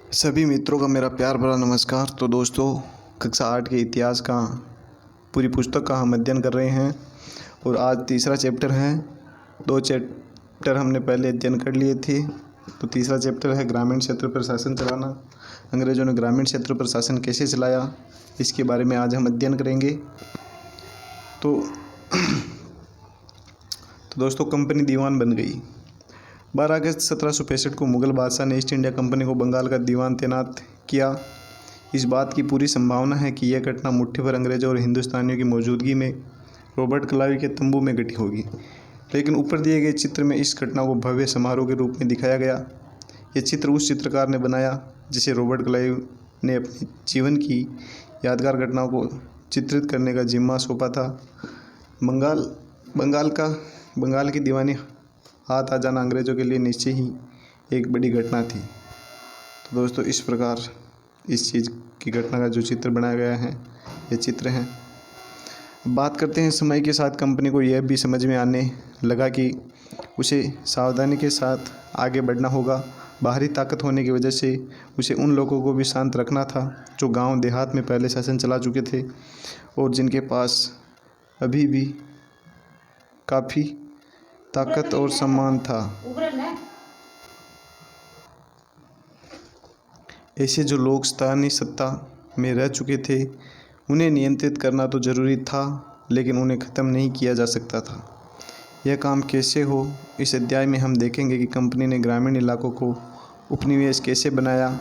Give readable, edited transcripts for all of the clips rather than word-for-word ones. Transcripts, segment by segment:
सभी मित्रों का मेरा प्यार भरा नमस्कार। तो दोस्तों, कक्षा 8 के इतिहास का पूरी पुस्तक का हम अध्ययन कर रहे हैं और आज तीसरा चैप्टर है। 2 चैप्टर हमने पहले अध्ययन कर लिए थे। तो तीसरा चैप्टर है ग्रामीण क्षेत्र पर शासन चलाना। अंग्रेज़ों ने ग्रामीण क्षेत्र पर शासन कैसे चलाया, इसके बारे में आज हम अध्ययन करेंगे। तो दोस्तों, कंपनी दीवान बन गई। 12 अगस्त 1765 को मुग़ल बादशाह ने ईस्ट इंडिया कंपनी को बंगाल का दीवान तैनात किया। इस बात की पूरी संभावना है कि यह घटना मुट्ठी भर अंग्रेज़ों और हिंदुस्तानियों की मौजूदगी में रॉबर्ट क्लाइव के तंबू में घटी होगी, लेकिन ऊपर दिए गए चित्र में इस घटना को भव्य समारोह के रूप में दिखाया गया। यह चित्र उस चित्रकार ने बनाया जिसे रॉबर्ट क्लाइव ने अपने जीवन की यादगार घटनाओं को चित्रित करने का जिम्मा सौंपा था। बंगाल की दीवानी हाथ आ जाना अंग्रेज़ों के लिए निश्चय ही एक बड़ी घटना थी। तो दोस्तों, इस प्रकार इस चीज़ की घटना का जो चित्र बनाया गया है, ये चित्र है। बात करते हैं समय के साथ कंपनी को यह भी समझ में आने लगा कि उसे सावधानी के साथ आगे बढ़ना होगा। बाहरी ताकत होने की वजह से उसे उन लोगों को भी शांत रखना था जो गांव देहात में पहले शासन चला चुके थे और जिनके पास अभी भी काफ़ी ताकत और सम्मान था। ऐसे जो लोग स्थानीय सत्ता में रह चुके थे, उन्हें नियंत्रित करना तो ज़रूरी था, लेकिन उन्हें ख़त्म नहीं किया जा सकता था। यह काम कैसे हो, इस अध्याय में हम देखेंगे कि कंपनी ने ग्रामीण इलाकों को उपनिवेश कैसे बनाया,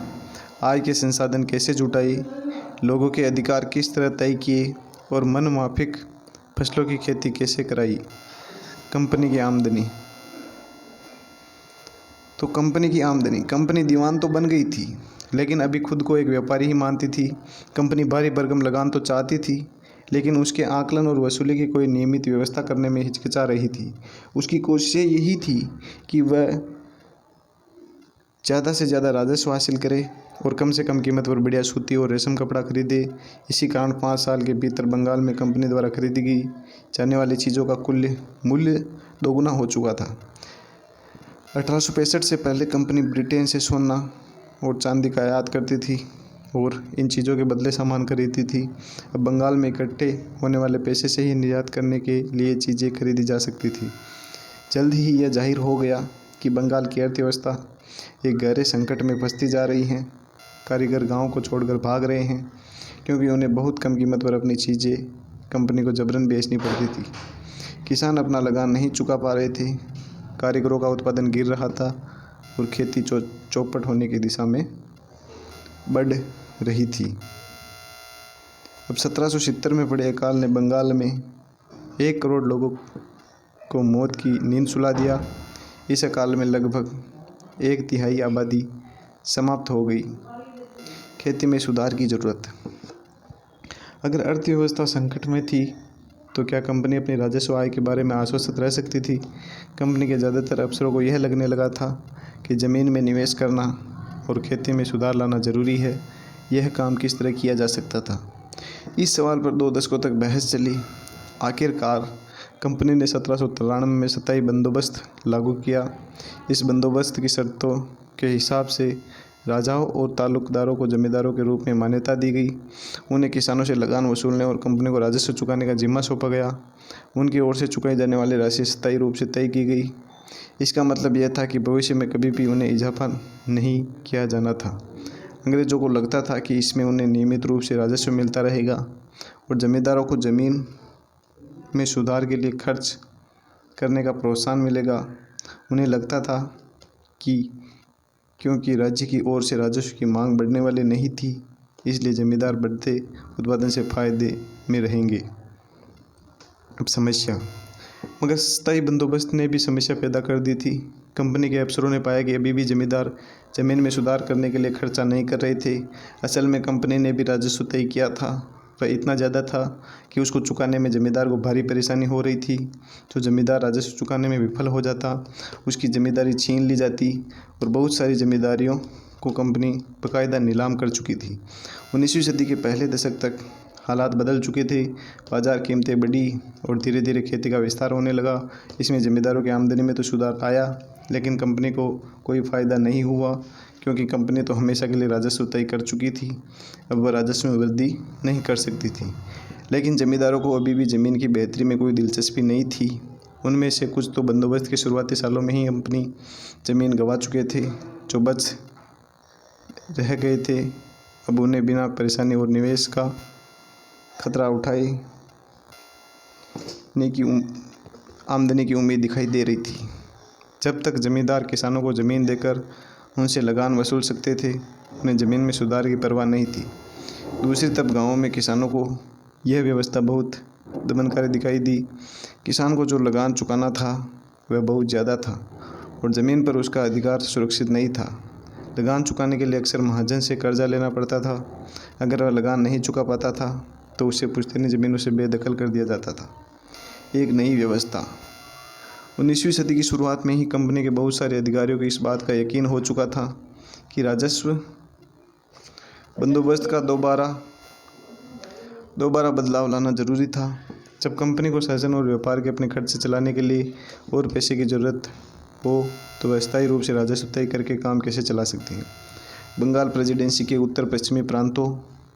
आय के संसाधन कैसे जुटाई, लोगों के अधिकार किस तरह तय किए और मनमाफिक फसलों की खेती कैसे कराई। कंपनी की आमदनी। तो कंपनी दीवान तो बन गई थी, लेकिन अभी खुद को एक व्यापारी ही मानती थी। कंपनी भारी भरकम लगान तो चाहती थी, लेकिन उसके आकलन और वसूली की कोई नियमित व्यवस्था करने में हिचकिचा रही थी। उसकी कोशिश यही थी कि वह ज़्यादा से ज़्यादा राजस्व हासिल करे और कम से कम कीमत पर बढ़िया सूती और रेशम कपड़ा खरीदे। इसी कारण 5 साल के भीतर बंगाल में कंपनी द्वारा खरीदी गई जाने वाली चीज़ों का कुल मूल्य दोगुना हो चुका था। 1865 से पहले कंपनी ब्रिटेन से सोना और चांदी का आयात करती थी और इन चीज़ों के बदले सामान खरीदती थी। अब बंगाल में इकट्ठे होने वाले पैसे से ही निर्यात करने के लिए चीज़ें खरीदी जा सकती थी। जल्द ही यह जाहिर हो गया कि बंगाल की अर्थव्यवस्था एक गहरे संकट में फंसती जा रही है। कारीगर गांव को छोड़कर भाग रहे हैं क्योंकि उन्हें बहुत कम कीमत पर अपनी चीज़ें कंपनी को जबरन बेचनी पड़ती थी। किसान अपना लगान नहीं चुका पा रहे थे, कारीगरों का उत्पादन गिर रहा था और खेती चौपट होने की दिशा में बढ़ रही थी। अब 1770 में पड़े अकाल ने बंगाल में 1 करोड़ लोगों को मौत की नींद सुला दिया। इस अकाल में लगभग 1/3 आबादी समाप्त हो गई। खेती में सुधार की ज़रूरत। अगर अर्थव्यवस्था संकट में थी तो क्या कंपनी अपनी राजस्व आय के बारे में आश्वस्त रह सकती थी? कंपनी के ज़्यादातर अफसरों को यह लगने लगा था कि ज़मीन में निवेश करना और खेती में सुधार लाना ज़रूरी है। यह काम किस तरह किया जा सकता था? इस सवाल पर 2 दशकों तक बहस चली। आखिरकार कंपनी ने 1793 में सताई बंदोबस्त लागू किया। इस बंदोबस्त की शर्तों के हिसाब से राजाओं और तालुकदारों को जमींदारों के रूप में मान्यता दी गई। उन्हें किसानों से लगान वसूलने और कंपनी को राजस्व चुकाने का जिम्मा सौंपा गया। उनकी ओर से चुकाई जाने वाली राशि स्थायी रूप से तय की गई। इसका मतलब यह था कि भविष्य में कभी भी उन्हें इजाफा नहीं किया जाना था। अंग्रेज़ों को लगता था कि इसमें उन्हें नियमित रूप से राजस्व मिलता रहेगा और जमींदारों को ज़मीन में सुधार के लिए खर्च करने का प्रोत्साहन मिलेगा। उन्हें लगता था कि क्योंकि राज्य की ओर से राजस्व की मांग बढ़ने वाली नहीं थी, इसलिए जमींदार बढ़ते उत्पादन से फायदे में रहेंगे। अब समस्या। मगर स्थायी बंदोबस्त ने भी समस्या पैदा कर दी थी। कंपनी के अफसरों ने पाया कि अभी भी जमींदार ज़मीन में सुधार करने के लिए खर्चा नहीं कर रहे थे। असल में कंपनी ने भी राजस्व तय किया था, वह इतना ज़्यादा था कि उसको चुकाने में ज़मींदार को भारी परेशानी हो रही थी। जो ज़मींदार राजस्व चुकाने में विफल हो जाता, उसकी ज़मींदारी छीन ली जाती और बहुत सारी ज़मींदारियों को कंपनी बाकायदा नीलाम कर चुकी थी। 19वीं सदी के पहले दशक तक हालात बदल चुके थे। बाज़ार कीमतें बढ़ी और धीरे धीरे खेती का विस्तार होने लगा। इसमें ज़मींदारों की आमदनी में तो सुधार आया, लेकिन कंपनी को कोई फ़ायदा नहीं हुआ क्योंकि कंपनी तो हमेशा के लिए राजस्व तय कर चुकी थी, अब वह राजस्व में वृद्धि नहीं कर सकती थी। लेकिन जमींदारों को अभी भी ज़मीन की बेहतरी में कोई दिलचस्पी नहीं थी। उनमें से कुछ तो बंदोबस्त के शुरुआती सालों में ही अपनी ज़मीन गंवा चुके थे, जो बच रह गए थे अब उन्हें बिना परेशानी और निवेश का खतरा उठाए आमदनी की उम्मीद दिखाई दे रही थी। जब तक जमींदार किसानों को ज़मीन देकर उनसे लगान वसूल सकते थे, उन्हें ज़मीन में सुधार की परवाह नहीं थी। दूसरी तरफ गाँवों में किसानों को यह व्यवस्था बहुत दमनकारी दिखाई दी। किसान को जो लगान चुकाना था वह बहुत ज़्यादा था और ज़मीन पर उसका अधिकार सुरक्षित नहीं था। लगान चुकाने के लिए अक्सर महाजन से कर्जा लेना पड़ता था। अगर वह लगान नहीं चुका पाता था तो उसे पुश्तैनी ज़मीनों से बेदखल कर दिया जाता था। एक नई व्यवस्था। 19वीं सदी की शुरुआत में ही कंपनी के बहुत सारे अधिकारियों को इस बात का यकीन हो चुका था कि राजस्व बंदोबस्त का दोबारा बदलाव लाना जरूरी था। जब कंपनी को शासन और व्यापार के अपने खर्च चलाने के लिए और पैसे की ज़रूरत हो तो वह स्थायी रूप से राजस्व तय करके काम कैसे चला सकती है। बंगाल प्रेसिडेंसी के उत्तर पश्चिमी प्रांतों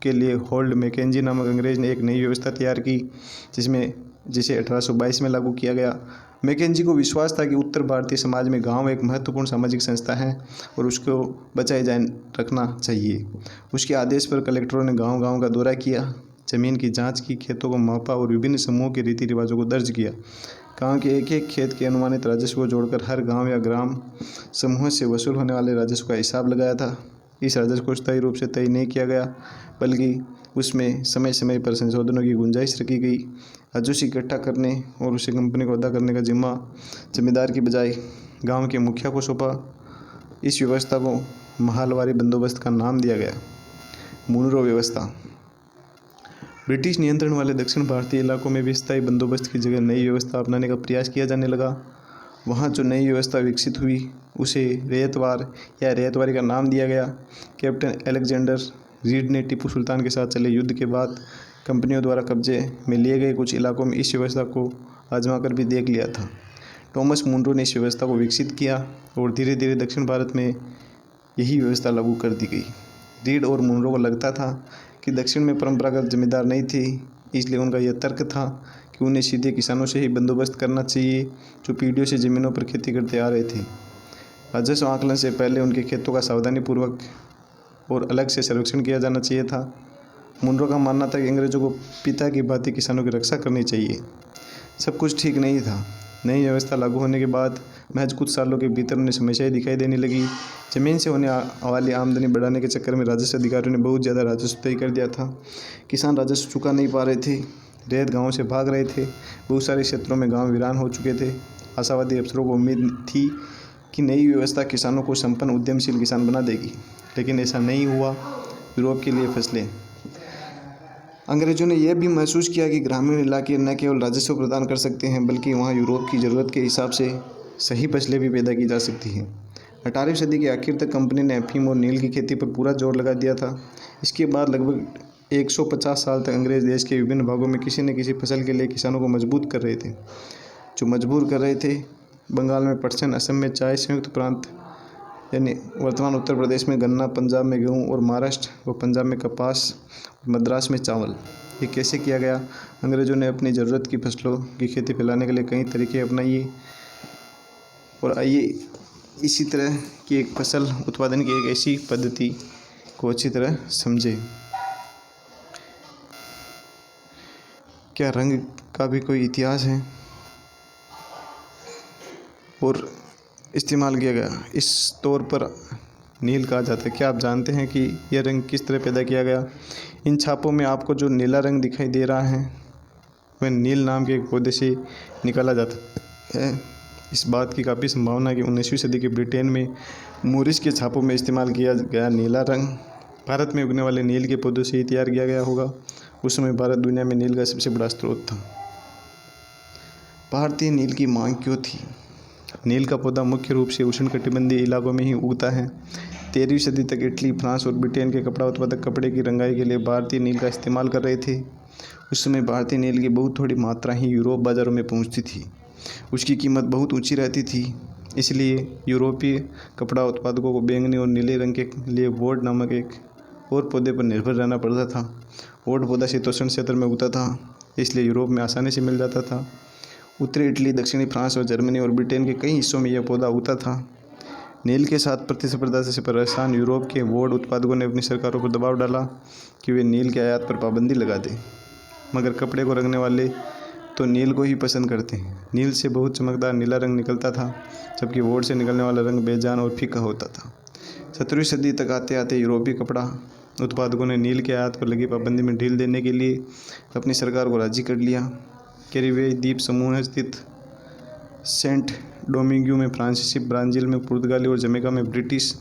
के लिए होल्ड मैकेंजी नामक अंग्रेज ने एक नई व्यवस्था तैयार की, जिसे 1822 में लागू किया गया। मैकेंजी को विश्वास था कि उत्तर भारतीय समाज में गांव एक महत्वपूर्ण सामाजिक संस्था है और उसको बचाए जाए रखना चाहिए। उसके आदेश पर कलेक्टरों ने गांव-गांव का दौरा किया, ज़मीन की जांच की, खेतों को मापा और विभिन्न समूहों के रीति रिवाजों को दर्ज किया। गांव के एक एक खेत के अनुमानित राजस्व को जोड़कर हर गांव या ग्राम समूह से वसूल होने वाले राजस्व का हिसाब लगाया था। इस राजस्व को स्थायी रूप से तय नहीं किया गया, बल्कि उसमें समय समय पर संशोधनों की गुंजाइश रखी गई। राजस्व इकट्ठा करने और उसे कंपनी को अदा करने का जिम्मा जमींदार की बजाय गांव के मुखिया को सौंपा। इस व्यवस्था को महलवारी बंदोबस्त का नाम दिया गया। मुनरो व्यवस्था। ब्रिटिश नियंत्रण वाले दक्षिण भारतीय इलाकों में भी स्थायी बंदोबस्त की जगह नई व्यवस्था अपनाने का प्रयास किया जाने लगा। वहाँ जो नई व्यवस्था विकसित हुई उसे रैयतवार या रैयतवारी का नाम दिया गया। कैप्टन अलेक्जेंडर रीड ने टीपू सुल्तान के साथ चले युद्ध के बाद कंपनियों द्वारा कब्जे में लिए गए कुछ इलाकों में इस व्यवस्था को आजमा कर भी देख लिया था। थॉमस मुनरो ने इस व्यवस्था को विकसित किया और धीरे धीरे दक्षिण भारत में यही व्यवस्था लागू कर दी गई। रीड और मुनरो को लगता था कि दक्षिण में परंपरागत जमींदार नहीं थे, इसलिए उनका यह तर्क था कि उन्हें सीधे किसानों से ही बंदोबस्त करना चाहिए जो पीढ़ियों से ज़मीनों पर खेती करते आ रहे थे। राजस्व आकलन से पहले उनके खेतों का सावधानीपूर्वक और अलग से सर्वेक्षण किया जाना चाहिए था। मुनरो का मानना था कि अंग्रेजों को पिता की भांति किसानों की रक्षा करनी चाहिए। सब कुछ ठीक नहीं था। नई व्यवस्था लागू होने के बाद महज कुछ सालों के भीतर उन्हें समस्याएं दिखाई देने लगी। ज़मीन से होने वाली आमदनी बढ़ाने के चक्कर में राजस्व अधिकारियों ने बहुत ज़्यादा राजस्व तय कर दिया था। किसान राजस्व चुका नहीं पा रहे थे, रैयत गाँव से भाग रहे थे, बहुत सारे क्षेत्रों में गाँव वीरान हो चुके थे। आशावादी अफसरों को उम्मीद थी कि नई व्यवस्था किसानों को संपन्न उद्यमशील किसान बना देगी, लेकिन ऐसा नहीं हुआ। यूरोप के लिए फसलें। अंग्रेजों ने यह भी महसूस किया कि ग्रामीण इलाके न केवल राजस्व प्रदान कर सकते हैं, बल्कि वहाँ यूरोप की ज़रूरत के हिसाब से सही फसलें भी पैदा की जा सकती हैं। 18वीं सदी के आखिर तक कंपनी ने अफीम और नील की खेती पर पूरा जोर लगा दिया था। इसके बाद लगभग 150 साल तक अंग्रेज देश के विभिन्न भागों में किसी न किसी फसल के लिए किसानों को मजबूर कर रहे थे। बंगाल में पटसन, असम में चाय, संयुक्त प्रांत यानी वर्तमान उत्तर प्रदेश में गन्ना, पंजाब में गेहूँ और महाराष्ट्र व पंजाब में कपास, मद्रास में चावल। ये कैसे किया गया? अंग्रेज़ों ने अपनी ज़रूरत की फसलों की खेती फैलाने के लिए कई तरीके अपनाए और आइए इसी तरह की एक फसल उत्पादन की एक ऐसी पद्धति को अच्छी तरह समझें। क्या रंग का भी कोई इतिहास है और इस्तेमाल किया गया? इस तौर पर नील कहा जाता है। क्या आप जानते हैं कि यह रंग किस तरह पैदा किया गया? इन छापों में आपको जो नीला रंग दिखाई दे रहा है वह नील नाम के एक पौधे से निकाला जाता है। इस बात की काफ़ी संभावना है कि 19वीं सदी के ब्रिटेन में मोरिस के छापों में इस्तेमाल किया गया नीला रंग भारत में उगने वाले नील के पौधों से ही तैयार किया गया होगा। उस समय भारत दुनिया में नील का सबसे बड़ा स्रोत था। भारतीय नील की मांग क्यों थी? नील का पौधा मुख्य रूप से उष्णकटिबंधीय इलाकों में ही उगता है। 13वीं सदी तक इटली, फ्रांस और ब्रिटेन के कपड़ा उत्पादक कपड़े की रंगाई के लिए भारतीय नील का इस्तेमाल कर रहे थे। उस समय भारतीय नील की बहुत थोड़ी मात्रा ही यूरोप बाज़ारों में पहुंचती थी। उसकी कीमत बहुत ऊंची रहती थी। इसलिए यूरोपीय कपड़ा उत्पादकों को बैंगनी और नीले रंग के लिए वोड नामक एक और पौधे पर निर्भर रहना पड़ता था। वोड पौधा शीतोष्ण क्षेत्र में उगता था, इसलिए यूरोप में आसानी से मिल जाता था। उत्तरी इटली, दक्षिणी फ्रांस और जर्मनी और ब्रिटेन के कई हिस्सों में यह पौधा उगता था। नील के साथ प्रतिस्पर्धा से परेशान यूरोप के वोड उत्पादकों ने अपनी सरकारों पर दबाव डाला कि वे नील के आयात पर पाबंदी लगा दें, मगर कपड़े को रंगने वाले तो नील को ही पसंद करते हैं। नील से बहुत चमकदार नीला रंग निकलता था, जबकि वोड से निकलने वाला रंग बेजान और फीका होता था। 17वीं सदी तक आते आते यूरोपीय कपड़ा उत्पादकों ने नील के आयात पर लगी पाबंदी में ढील देने के लिए अपनी सरकार को राजी कर लिया। कैरिबियाई द्वीप समूह में स्थित सेंट डोमिंगो में फ्रांसीसी, ब्राज़ील में पुर्तगाली और जमैका में ब्रिटिश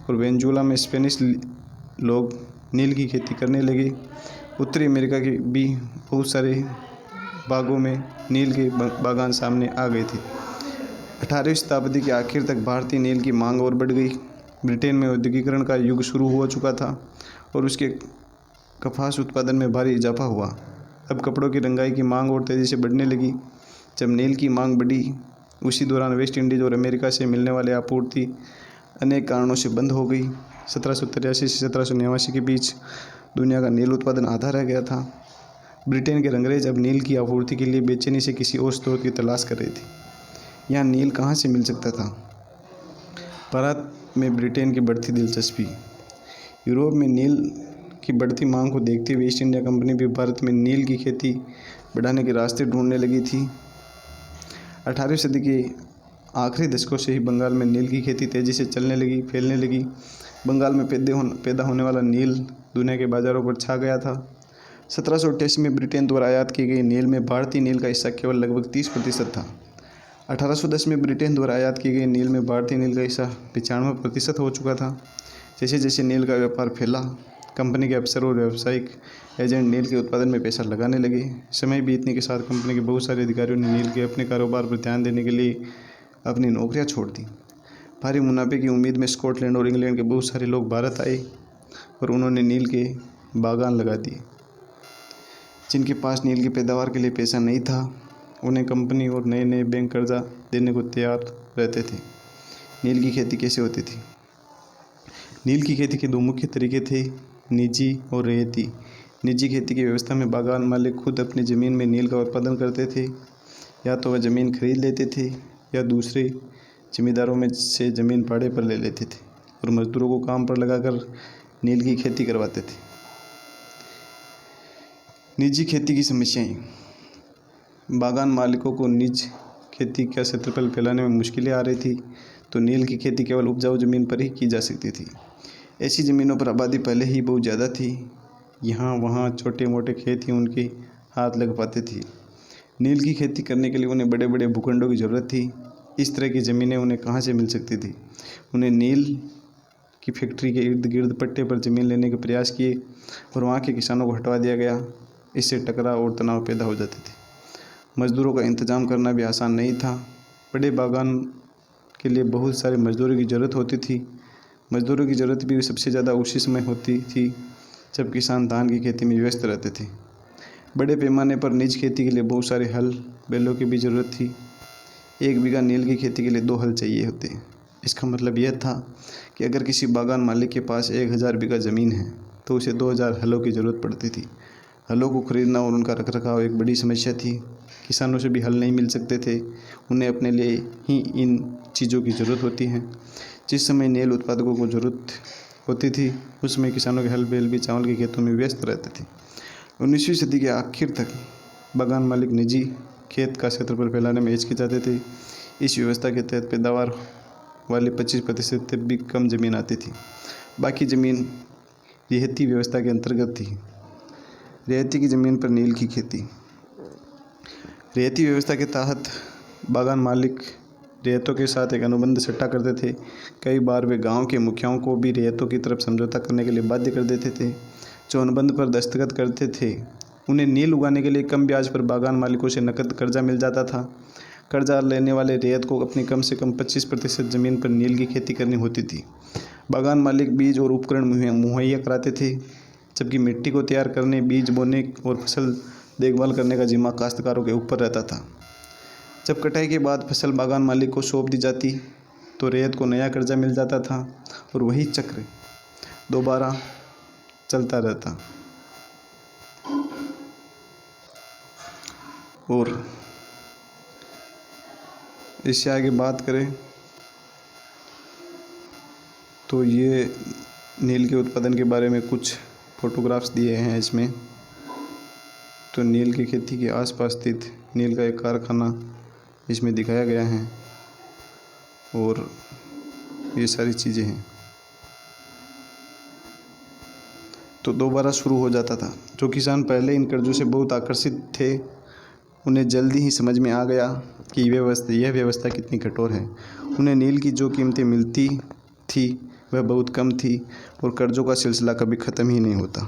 और वेनेजुएला में स्पेनिश लोग नील की खेती करने लगे। उत्तरी अमेरिका के भी बहुत सारे भागों में नील के बागान सामने आ गए थे। 18वीं शताब्दी के आखिर तक भारतीय नील की मांग और बढ़ गई। ब्रिटेन में औद्योगिकरण का युग शुरू हो चुका था और उसके कपास उत्पादन में भारी इजाफा हुआ। अब कपड़ों की रंगाई की मांग और तेज़ी से बढ़ने लगी। जब नील की मांग बढ़ी, उसी दौरान वेस्ट इंडीज़ और अमेरिका से मिलने वाली आपूर्ति अनेक कारणों से बंद हो गई। 1783 से 1789 के बीच दुनिया का नील उत्पादन आधा रह गया था। ब्रिटेन के अंग्रेज अब नील की आपूर्ति के लिए बेचैनी से किसी और स्रोत की तलाश कर रहे थे। यहाँ नील कहाँ से मिल सकता था? भारत में ब्रिटेन की बढ़ती दिलचस्पी। यूरोप में नील की बढ़ती मांग को देखते हुए ईस्ट इंडिया कंपनी भी भारत में नील की खेती बढ़ाने के रास्ते ढूंढने लगी थी। 18वीं सदी के आखिरी दशकों से ही बंगाल में नील की खेती तेज़ी से फैलने लगी। बंगाल में पैदा होने वाला नील दुनिया के बाज़ारों पर छा गया था। 1788 में ब्रिटेन द्वारा आयात की गई नील में भारतीय नील का हिस्सा केवल लगभग 30% था। 1810 में ब्रिटेन द्वारा आयात की गई नील में भारतीय नील का हिस्सा 95% हो चुका था। जैसे जैसे नील का व्यापार फैला, कंपनी के अफसर और व्यावसायिक एजेंट नील के उत्पादन में पैसा लगाने लगे। समय बीतने के साथ कंपनी के बहुत सारे अधिकारियों ने नील के अपने कारोबार पर ध्यान देने के लिए अपनी नौकरियां छोड़ दी। भारी मुनाफे की उम्मीद में स्कॉटलैंड और इंग्लैंड के बहुत सारे लोग भारत आए और उन्होंने नील के बागान लगा दिए। जिनके पास नील की पैदावार के लिए पैसा नहीं था, उन्हें कंपनी और नए नए बैंक कर्जा देने को तैयार रहते थे। नील की खेती कैसे होती थी? नील की खेती के दो मुख्य तरीके थे, निजी और रैयती। निजी खेती की व्यवस्था में बागान मालिक खुद अपनी ज़मीन में नील का उत्पादन करते थे। या तो वह ज़मीन खरीद लेते थे या दूसरे जमींदारों में से ज़मीन भाड़े पर ले लेते थे और मजदूरों को काम पर लगाकर नील की खेती करवाते थे। निजी खेती की समस्याएं। बागान मालिकों को निज खेती का क्षेत्रफल फैलाने में मुश्किलें आ रही थी, तो नील की खेती केवल उपजाऊ ज़मीन पर ही की जा सकती थी। ऐसी ज़मीनों पर आबादी पहले ही बहुत ज़्यादा थी। यहाँ वहाँ छोटे मोटे खेत ही उनके हाथ लग पाते थे। नील की खेती करने के लिए उन्हें बड़े बड़े भूखंडों की ज़रूरत थी। इस तरह की ज़मीनें उन्हें कहाँ से मिल सकती थी? उन्हें नील की फैक्ट्री के इर्द गिर्द पट्टे पर ज़मीन लेने के प्रयास किए और वहाँ के किसानों को हटवा दिया गया। इससे टकराव और तनाव पैदा हो जाते थे। मज़दूरों का इंतज़ाम करना भी आसान नहीं था। बड़े बागान के लिए बहुत सारे मज़दूरों की ज़रूरत होती थी। मज़दूरों की ज़रूरत भी सबसे ज़्यादा उसी समय होती थी जब किसान धान की खेती में व्यस्त रहते थे। बड़े पैमाने पर निज खेती के लिए बहुत सारे हल बैलों की भी ज़रूरत थी। 1 बीघा नील की खेती के लिए 2 हल चाहिए होते। इसका मतलब यह था कि अगर किसी बागान मालिक के पास 1000 बीघा ज़मीन है तो उसे 2000 हलों की ज़रूरत पड़ती थी। हलों को खरीदना और उनका रखरखाव एक बड़ी समस्या थी। किसानों से भी हल नहीं मिल सकते थे। उन्हें अपने लिए ही इन चीज़ों की ज़रूरत होती है। जिस समय नील उत्पादकों को ज़रूरत होती थी, उस समय किसानों के हल बैल भी चावल के खेतों में व्यस्त रहते थे। 19वीं सदी के आखिर तक बागान मालिक निजी खेत का क्षेत्रफल फैलाने में हिचकिचाते थे। इस व्यवस्था के तहत पैदावार वाले 25% से भी कम ज़मीन आती थी। बाकी ज़मीन रियायती व्यवस्था के अंतर्गत थी। रियायती की ज़मीन पर नील की खेती। रियायती व्यवस्था के तहत बागान मालिक रियायतों के साथ एक अनुबंध सट्टा करते थे। कई बार वे गांव के मुखियाओं को भी रियायतों की तरफ समझौता करने के लिए बाध्य कर देते थे। जो अनुबंध पर दस्तखत करते थे, उन्हें नील उगाने के लिए कम ब्याज पर बागान मालिकों से नकद कर्जा मिल जाता था। कर्जा लेने वाले रियायत को अपनी कम से कम 25% ज़मीन पर नील की खेती करनी होती थी। बागान मालिक बीज और उपकरण मुहैया कराते थे, जबकि मिट्टी को तैयार करने, बीज बोने और फसल देखभाल करने का जिम्मा काश्तकारों के ऊपर रहता था। जब कटाई के बाद फसल बागान मालिक को सौंप दी जाती तो रैयत को नया कर्जा मिल जाता था और वही चक्र दोबारा चलता रहता। और इससे आगे बात करें तो ये नील के उत्पादन के बारे में कुछ फोटोग्राफ्स दिए हैं इसमें। तो नील की खेती के आसपास स्थित नील का एक कारखाना इसमें दिखाया गया है और ये सारी चीज़ें हैं। तो दोबारा शुरू हो जाता था। जो किसान पहले इन कर्जों से बहुत आकर्षित थे उन्हें जल्दी ही समझ में आ गया कि यह व्यवस्था कितनी कठोर है। उन्हें नील की जो कीमतें मिलती थी वह बहुत कम थी और कर्जों का सिलसिला कभी ख़त्म ही नहीं होता।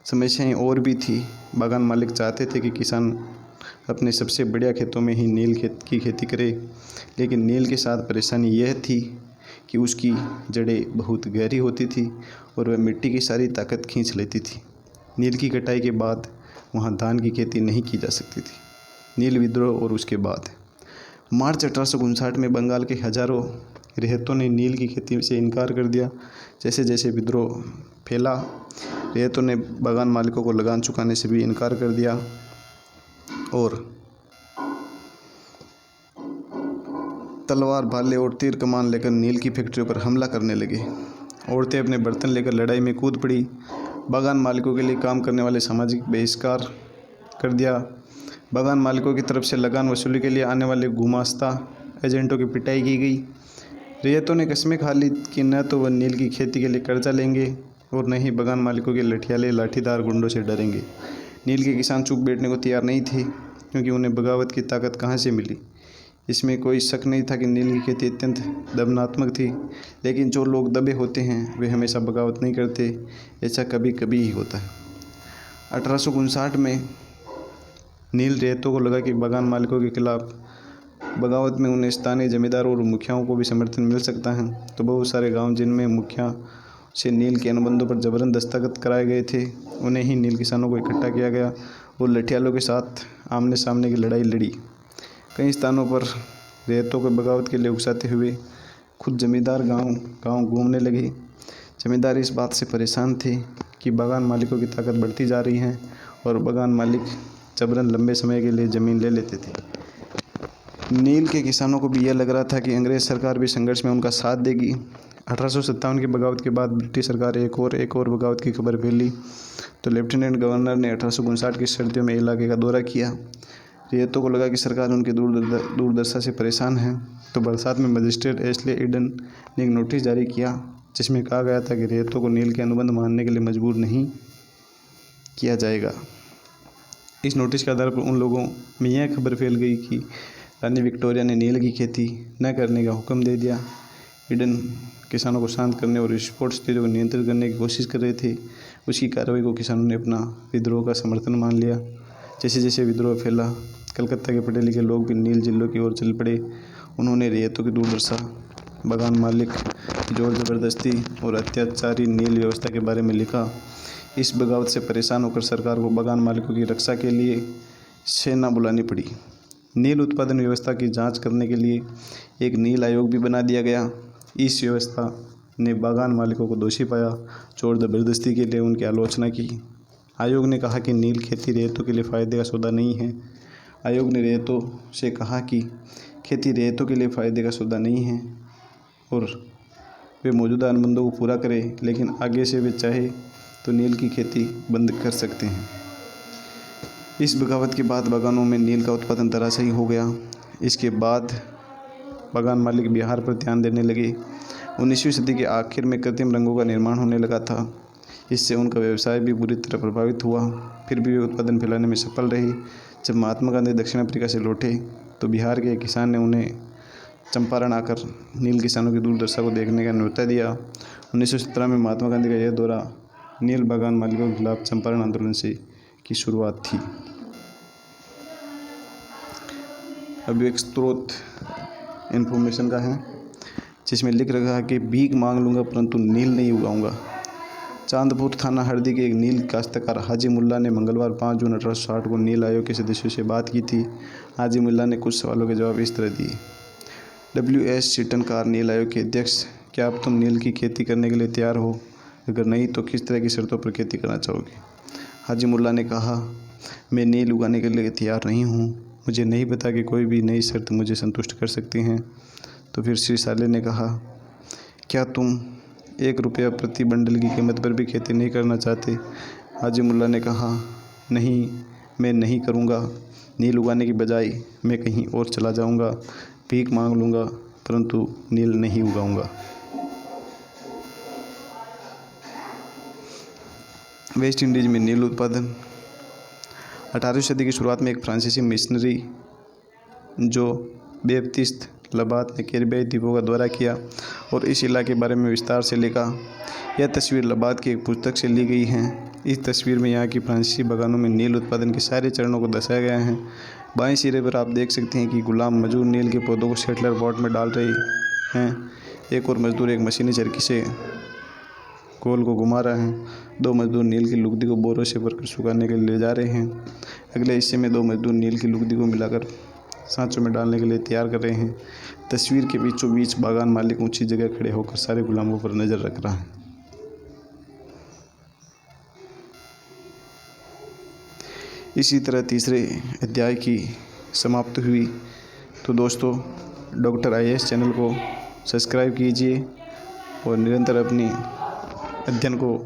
समस्याएं और भी थी। बागान मालिक चाहते थे कि किसान अपने सबसे बढ़िया खेतों में ही नील की खेती करे, लेकिन नील के साथ परेशानी यह थी कि उसकी जड़ें बहुत गहरी होती थी और वह मिट्टी की सारी ताकत खींच लेती थी। नील की कटाई के बाद वहाँ धान की खेती नहीं की जा सकती थी। नील विद्रोह और उसके बाद मार्च 1859 में बंगाल के हजारों रेहतों ने नील की खेती से इनकार कर दिया। जैसे जैसे विद्रोह फैला, रेहतों ने बागान मालिकों को लगान चुकाने से भी इनकार कर दिया और तलवार, भाले और तीर कमान लेकर नील की फैक्ट्रियों पर हमला करने लगे। औरतें अपने बर्तन लेकर लड़ाई में कूद पड़ी। बागान मालिकों के लिए काम करने वाले सामाजिक बहिष्कार कर दिया। बागान मालिकों की तरफ से लगान वसूली के लिए आने वाले गुमास्ता एजेंटों की पिटाई की गई। रेहतों ने कस्में खा ली कि न तो वह नील की खेती के लिए कर्जा लेंगे और न ही बागान मालिकों के लठियाले लाठीदार गुंडों से डरेंगे। नील के किसान चुप बैठने को तैयार नहीं थे, क्योंकि उन्हें बगावत की ताकत कहाँ से मिली। इसमें कोई शक नहीं था कि नील की खेती अत्यंत दमनात्मक थी, लेकिन जो लोग दबे होते हैं वे हमेशा बगावत नहीं करते। ऐसा कभी कभी ही होता है। 1859 में नील रेहतों को लगा कि बागान मालिकों के खिलाफ बगावत में उन्हें स्थानीय जमींदारों और मुखियाओं को भी समर्थन मिल सकता है। तो बहुत सारे गांव जिनमें मुखिया से नील के अनुबंधों पर जबरन दस्तखत कराए गए थे, उन्हें ही नील किसानों को इकट्ठा किया गया और लठियालों के साथ आमने सामने की लड़ाई लड़ी। कई स्थानों पर रेहतों को बगावत के लिए उकसाते हुए खुद जमींदार गांव घूमने लगे। जमींदार इस बात से परेशान थे कि बागान मालिकों की ताकत बढ़ती जा रही है और बागान मालिक जबरन लंबे समय के लिए ज़मीन ले लेते थे। नील के किसानों को भी यह लग रहा था कि अंग्रेज़ सरकार भी संघर्ष में उनका साथ देगी। 1857 की बगावत के बाद ब्रिटिश सरकार एक और बगावत की खबर फैली तो लेफ्टिनेंट गवर्नर ने 1859 की सर्दियों में इलाके का दौरा किया। रेहतों को लगा कि सरकार उनकी दूरदर्शा से परेशान है, तो बरसात में मजिस्ट्रेट एशले ईडन ने एक नोटिस जारी किया जिसमें कहा गया था कि रेहतों को नील के अनुबंध मानने के लिए मजबूर नहीं किया जाएगा। इस नोटिस के आधार पर उन लोगों में यह खबर फैल गई कि रानी विक्टोरिया ने नील की खेती न करने का हुक्म दे दिया। ईडन किसानों को शांत करने और विस्फोट स्थितियों को नियंत्रित करने की कोशिश कर रहे थे। उसकी कार्रवाई को किसानों ने अपना विद्रोह का समर्थन मान लिया। जैसे जैसे विद्रोह फैला, कलकत्ता के पढ़े लिखे लोग भी नील जिलों की ओर चल पड़े। उन्होंने रेहतों की दुर्दशा, बागान मालिक की जोर ज़बरदस्ती और अत्याचारी नील व्यवस्था के बारे में लिखा। इस बगावत से परेशान होकर सरकार को बागान मालिकों की रक्षा के लिए सेना बुलानी पड़ी। नील उत्पादन व्यवस्था की जांच करने के लिए एक नील आयोग भी बना दिया गया। इस व्यवस्था ने बागान मालिकों को दोषी पाया, जोर ज़बरदस्ती के लिए उनकी आलोचना की। आयोग ने कहा कि नील खेती रेहतों के लिए फ़ायदे का सौदा नहीं है। आयोग ने रेहतों से कहा कि खेती रेहतों के लिए फ़ायदे का सौदा नहीं है और वे मौजूदा अनुबंधों को पूरा करें, लेकिन आगे से वे चाहे तो नील की खेती बंद कर सकते हैं। इस बगावत के बाद बागानों में नील का उत्पादन धराशायी हो गया। इसके बाद बागान मालिक बिहार पर ध्यान देने लगे। 19वीं सदी के आखिर में कृत्रिम रंगों का निर्माण होने लगा था। इससे उनका व्यवसाय भी बुरी तरह प्रभावित हुआ। फिर भी वे उत्पादन फैलाने में सफल रहे। जब महात्मा गांधी दक्षिण अफ्रीका से लौटे तो बिहार के एक किसान ने उन्हें चंपारण आकर नील किसानों की दुर्दशा को देखने का न्योता दिया। 1917 में महात्मा गांधी का यह दौरा नील बागान मालिकों के खिलाफ चंपारण आंदोलन की शुरुआत थी। अब एक स्रोत इन्फॉर्मेशन का है जिसमें लिख रखा है कि भीख मांग लूँगा परंतु नील नहीं उगाऊंगा। चांदपुर थाना हरदी के एक नील काश्तकार हाजी मुल्ला ने मंगलवार 5 जून 1860 को नील आयोग के सदस्यों से बात की थी। हाजी मुल्ला ने कुछ सवालों के जवाब इस तरह दिए। WS शीटनकार, नील आयोग के अध्यक्ष, क्या अब तुम नील की खेती करने के लिए तैयार हो? अगर नहीं तो किस तरह की शर्तों पर खेती करना चाहोगे? हाजी मुल्ला ने कहा, मैं नील उगाने के लिए तैयार नहीं हूँ। मुझे नहीं पता कि कोई भी नई शर्त मुझे संतुष्ट कर सकती हैं। तो फिर श्री साले ने कहा, क्या तुम 1 रुपया प्रति बंडल की कीमत पर भी खेती नहीं करना चाहते? हाजी मुल्ला ने कहा, नहीं, मैं नहीं करूँगा। नील उगाने की बजाय मैं कहीं और चला जाऊँगा, भीख मांग लूँगा, परंतु नील नहीं उगाऊँगा। वेस्ट इंडीज़ में नील उत्पादन। 18वीं सदी की शुरुआत में एक फ्रांसीसी मिशनरी जो बैप्टिस्ट लबात ने कैरिबियाई द्वीपों का दौरा किया और इस इलाके के बारे में विस्तार से लिखा। यह तस्वीर लबात की एक पुस्तक से ली गई है। इस तस्वीर में यहाँ की फ्रांसीसी बागानों में नील उत्पादन के सारे चरणों को दर्शाया गया है। बाएं सिरे पर आप देख सकते हैं कि गुलाम मजदूर नील के पौधों को सेटलर पॉट में डाल रहे हैं। एक और मजदूर एक मशीनी चरखी से कोल को घुमा रहा है। 2 मजदूर नील की लुगदी को बोरों से भरकर सुखाने के लिए ले जा रहे हैं। अगले हिस्से में 2 मजदूर नील की लुगदी को मिलाकर सांचों में डालने के लिए तैयार कर रहे हैं। तस्वीर के बीचों बीच बागान मालिक ऊंची जगह खड़े होकर सारे गुलामों पर नज़र रख रहा है। इसी तरह तीसरे अध्याय की समाप्ति हुई। तो दोस्तों, डॉक्टर IAS चैनल को सब्सक्राइब कीजिए और निरंतर अपनी अध्ययन को